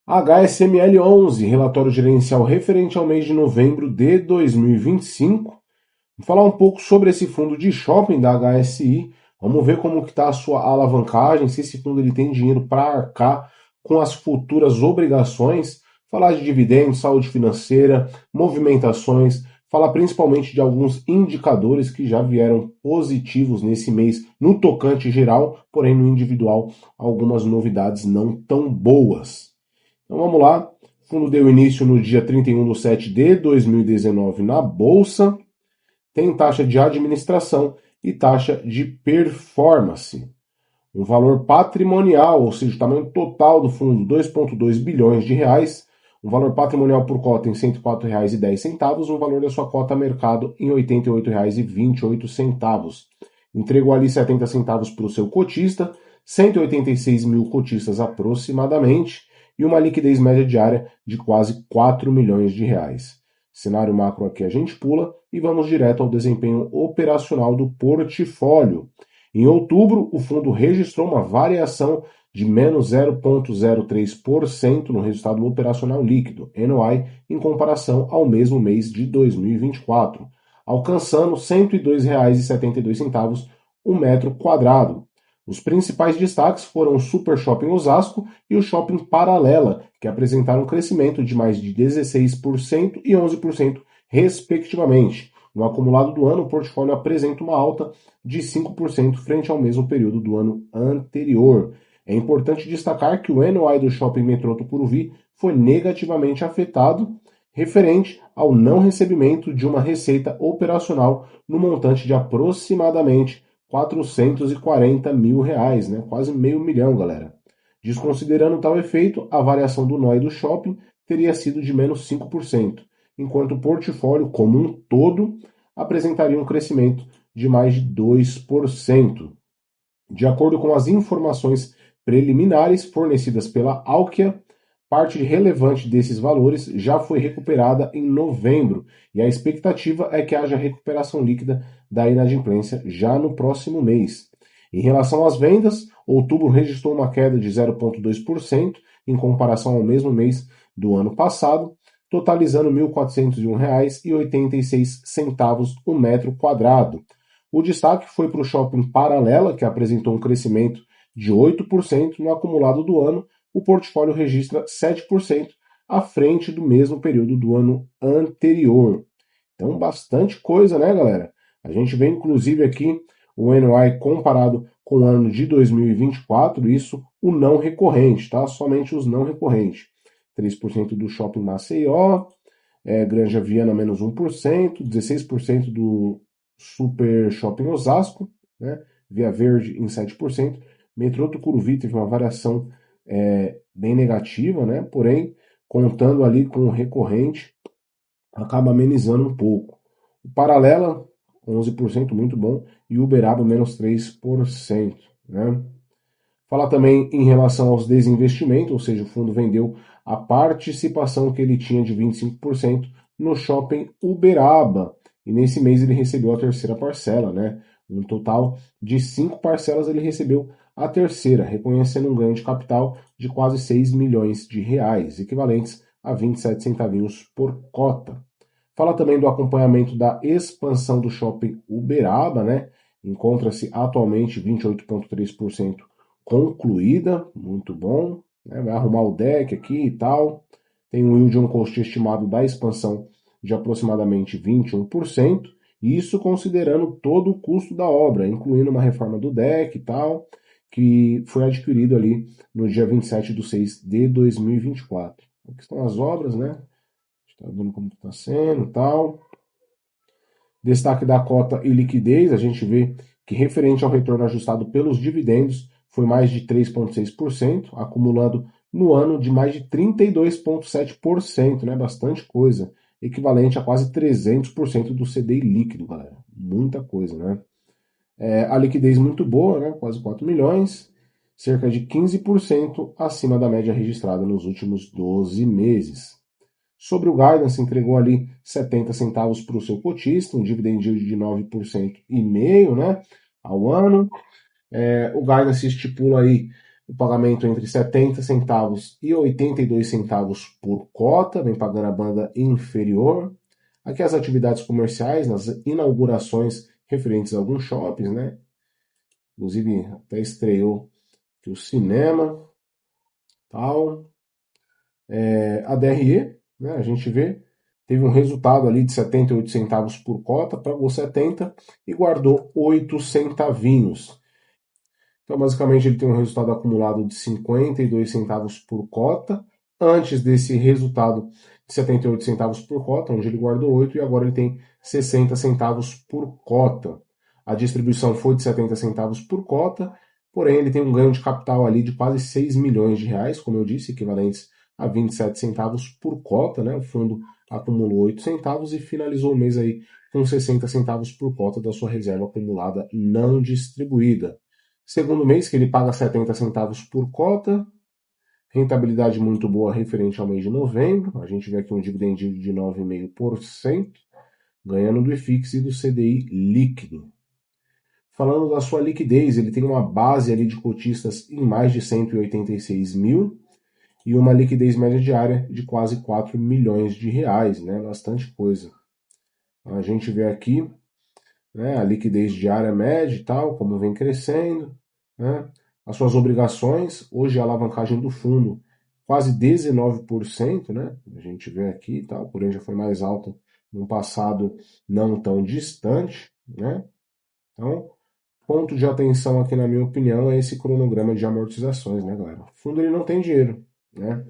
HSML11, relatório gerencial referente ao mês de novembro de 2025. Vou falar um pouco sobre esse fundo de shopping da HSI. Vamos ver como que está a sua alavancagem, se esse fundo ele tem dinheiro para arcar com as futuras obrigações. Falar de dividendos, saúde financeira, movimentações, falar principalmente de alguns indicadores que já vieram positivos nesse mês no tocante geral, porém no individual algumas novidades não tão boas. Então vamos lá, o fundo deu início no dia 31/7 de 2019 na Bolsa, tem taxa de administração e taxa de performance. Um valor patrimonial, ou seja, o tamanho total do fundo, 2,2 bilhões de reais, um valor patrimonial por cota em R$ 104,10, o valor da sua cota a mercado em R$ 88,28. Entregou ali 70 centavos para o seu cotista, 186 mil cotistas aproximadamente, e uma liquidez média diária de quase 4 milhões de reais. Cenário macro aqui a gente pula e vamos direto ao desempenho operacional do portfólio. Em outubro, o fundo registrou uma variação de menos 0,03% no resultado operacional líquido, NOI, em comparação ao mesmo mês de 2024, alcançando R$ 102,72 o metro quadrado. Os principais destaques foram o Super Shopping Osasco e o Shopping Paralela, que apresentaram um crescimento de mais de 16% e 11%, respectivamente. No acumulado do ano, o portfólio apresenta uma alta de 5% frente ao mesmo período do ano anterior. É importante destacar que o NOI do Shopping Metrô Tucuruvi foi negativamente afetado, referente ao não recebimento de uma receita operacional no montante de aproximadamente R$ 440 mil, né? Quase meio milhão, galera. Desconsiderando tal efeito, a variação do NOI do shopping teria sido de menos 5%, enquanto o portfólio como um todo apresentaria um crescimento de mais de 2%. De acordo com as informações preliminares fornecidas pela Alkia, parte relevante desses valores já foi recuperada em novembro, e a expectativa é que haja recuperação líquida da inadimplência já no próximo mês. Em relação às vendas, outubro registrou uma queda de 0,2% em comparação ao mesmo mês do ano passado, totalizando R$ 1.401,86 o metro quadrado. O destaque foi para o Shopping Paralela, que apresentou um crescimento de 8% no acumulado do ano. O portfólio registra 7% à frente do mesmo período do ano anterior. Então, bastante coisa, né, galera? A gente vê, inclusive, aqui o NOI comparado com o ano de 2024, isso o não recorrente, tá? Somente os não recorrentes. 3% do Shopping Maceió, Granja Viana menos 1%, 16% do Super Shopping Osasco, né? Via Verde em 7%. Metrô Tucuruvi teve uma variação bem negativa, né? Porém, contando ali com o recorrente, acaba amenizando um pouco. O Paralela, 11%, muito bom, e o Uberaba, menos 3%. Né? Falar também em relação aos desinvestimentos, ou seja, o fundo vendeu a participação que ele tinha de 25% no Shopping Uberaba, e nesse mês ele recebeu a terceira parcela, né? Um total de 5 parcelas ele recebeu a terceira, reconhecendo um ganho de capital de quase 6 milhões de reais, equivalentes a 27 centavinhos por cota. Fala também do acompanhamento da expansão do Shopping Uberaba, né? Encontra-se atualmente 28,3% concluída, muito bom. Né? Vai arrumar o deck aqui e tal. Tem um yield on cost estimado da expansão de aproximadamente 21%, isso considerando todo o custo da obra, incluindo uma reforma do deck e tal, que foi adquirido ali no dia 27/6 de 2024. Aqui estão as obras, né? Está vendo como está sendo e tal. Destaque da cota e liquidez, a gente vê que referente ao retorno ajustado pelos dividendos, foi mais de 3,6%, acumulando no ano de mais de 32,7%, né? Bastante coisa, equivalente a quase 300% do CDI líquido, galera. Muita coisa, né? A liquidez muito boa, né? Quase 4 milhões, cerca de 15% acima da média registrada nos últimos 12 meses. Sobre o guidance, entregou ali 70 centavos para o seu cotista, um dividend yield de 9,5%, né, ao ano. O guidance estipula aí o pagamento entre 70 centavos e 82 centavos por cota, vem pagando a banda inferior. Aqui as atividades comerciais, nas inaugurações referentes a alguns shoppings, né? Inclusive até estreou aqui o cinema, tal. A DRE, né, a gente vê, teve um resultado ali de 78 centavos por cota, pagou 70 e guardou 8 centavinhos. Então, basicamente, ele tem um resultado acumulado de 52 centavos por cota, antes desse resultado de 78 centavos por cota, onde ele guardou 8, e agora ele tem 60 centavos por cota. A distribuição foi de 70 centavos por cota, porém ele tem um ganho de capital ali de quase 6 milhões de reais, como eu disse, equivalentes a 27 centavos por cota, né? O fundo acumulou 8 centavos e finalizou o mês aí com 60 centavos por cota da sua reserva acumulada não distribuída. Segundo mês que ele paga 70 centavos por cota, rentabilidade muito boa referente ao mês de novembro. A gente vê aqui um dividend yield de 9,5%, ganhando do IFIX e do CDI líquido. Falando da sua liquidez, ele tem uma base ali de cotistas em mais de 186 mil e uma liquidez média diária de quase 4 milhões de reais, né? Bastante coisa. A gente vê aqui, né, a liquidez diária média e tal, como vem crescendo, né? As suas obrigações, hoje a alavancagem do fundo quase 19%, né? A gente vê aqui e tal, porém já foi mais alta num passado não tão distante, né? Então, ponto de atenção aqui, na minha opinião, é esse cronograma de amortizações, né, galera? O fundo ele não tem dinheiro, né?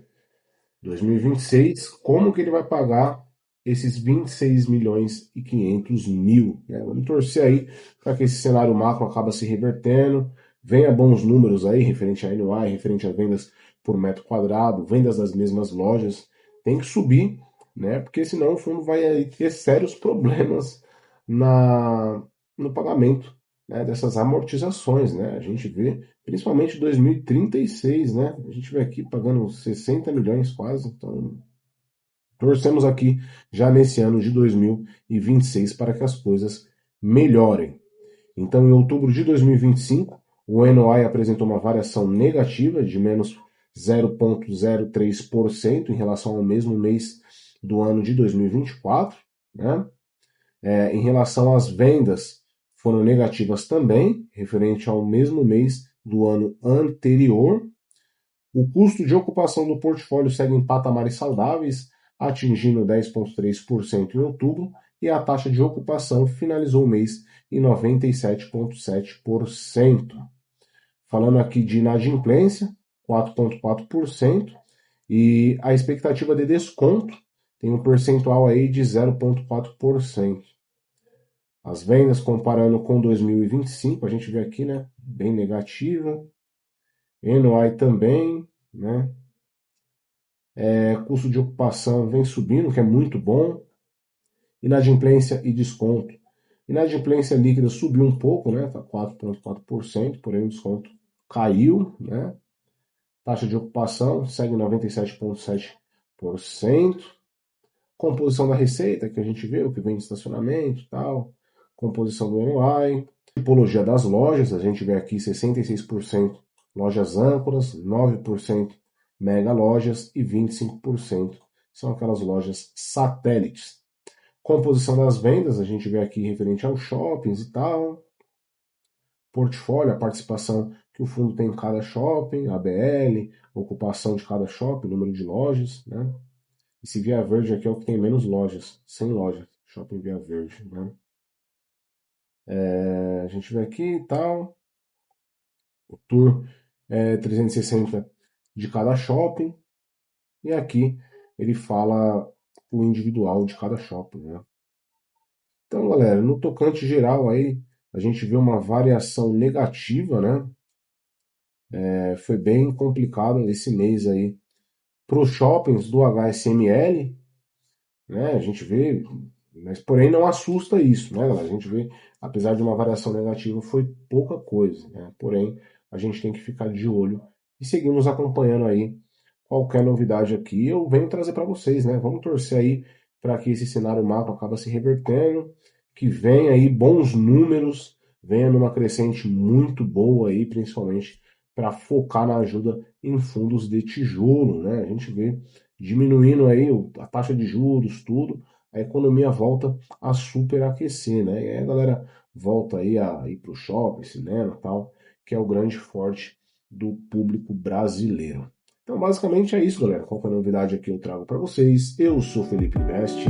2026, como que ele vai pagar esses 26 milhões e 500 mil? Né? Vamos torcer aí para que esse cenário macro acaba se revertendo, venha bons números aí, referente a NOI, referente a vendas por metro quadrado, vendas das mesmas lojas, tem que subir, né? Porque senão o fundo vai aí ter sérios problemas no pagamento, né, dessas amortizações, né? A gente vê, principalmente 2036, né? A gente vê aqui pagando 60 milhões quase, então torcemos aqui já nesse ano de 2026 para que as coisas melhorem. Então, em outubro de 2025, o NOI apresentou uma variação negativa de menos 0,03% em relação ao mesmo mês do ano de 2024, né? Em relação às vendas, foram negativas também, referente ao mesmo mês do ano anterior. O custo de ocupação do portfólio segue em patamares saudáveis, atingindo 10,3% em outubro, e a taxa de ocupação finalizou o mês em 97,7%. Falando aqui de inadimplência, 4,4%, e a expectativa de desconto tem um percentual aí de 0,4%. As vendas, comparando com 2025, a gente vê aqui, né, bem negativa. NOI também, né? Custo de ocupação vem subindo, que é muito bom. Inadimplência e desconto. Inadimplência líquida subiu um pouco, né? Tá 4,4%, porém o desconto caiu, né? Taxa de ocupação segue 97,7%. Composição da receita, que a gente vê, o que vem de estacionamento e tal. Composição do NOI. Tipologia das lojas, a gente vê aqui 66% lojas âncoras, 9% mega lojas e 25% são aquelas lojas satélites. Composição das vendas, a gente vê aqui referente aos shoppings e tal. Portfólio, a participação que o fundo tem em cada shopping, ABL, ocupação de cada shopping, número de lojas, né? Esse Via Verde aqui é o que tem menos lojas, 100 lojas, Shopping Via Verde, né? A gente vê aqui e tal, o tour 360 de cada shopping, e aqui ele fala o individual de cada shopping, né? Então, galera, no tocante geral aí, a gente vê uma variação negativa, né? Foi bem complicado esse mês aí para os shoppings do HSML, né? A gente vê, mas porém não assusta isso, né, galera? A gente vê, apesar de uma variação negativa, foi pouca coisa, né? Porém, a gente tem que ficar de olho e seguimos acompanhando aí qualquer novidade aqui. Eu venho trazer para vocês, né? Vamos torcer aí para que esse cenário macro acabe se revertendo, que venha aí bons números, venha numa crescente muito boa aí, principalmente para focar na ajuda em fundos de tijolo, né? A gente vê diminuindo aí a taxa de juros, tudo, a economia volta a superaquecer, né? E aí a galera volta aí a ir para o shopping, cinema, tal, que é o grande forte do público brasileiro. Então, basicamente é isso, galera. Qual que é a novidade aqui eu trago para vocês? Eu sou Felipe Invest